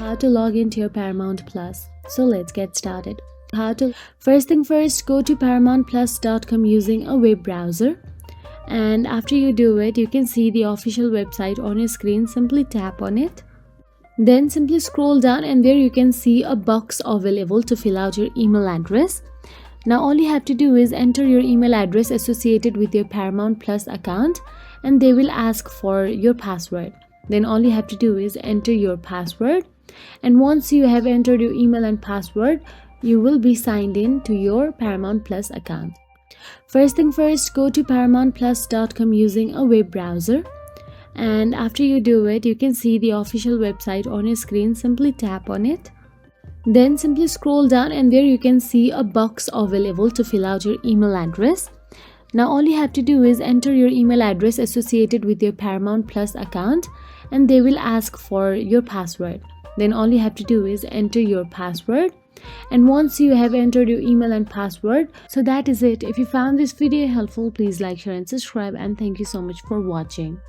how to log into your Paramount Plus. So let's get started. First thing first, go to paramountplus.com using a web browser. And after you do it, you can see the official website on your screen. Simply tap on it. Then simply scroll down and there you can see a box available to fill out your email address. Now all you have to do is enter your email address associated with your Paramount Plus account and they will ask for your password. Then all you have to do is enter your password, and once you have entered your email and password, you will be signed in to your Paramount Plus account. First thing first, go to paramountplus.com using a web browser. And after you do it, you can see the official website on your screen. Simply tap on it. Then simply scroll down and there you can see a box available to fill out your email address. Now all you have to do is enter your email address associated with your Paramount Plus account and they will ask for your password. Then all you have to do is enter your password, and once you have entered your email and password, so that is it. If you found this video helpful, please like, share and subscribe, and thank you so much for watching.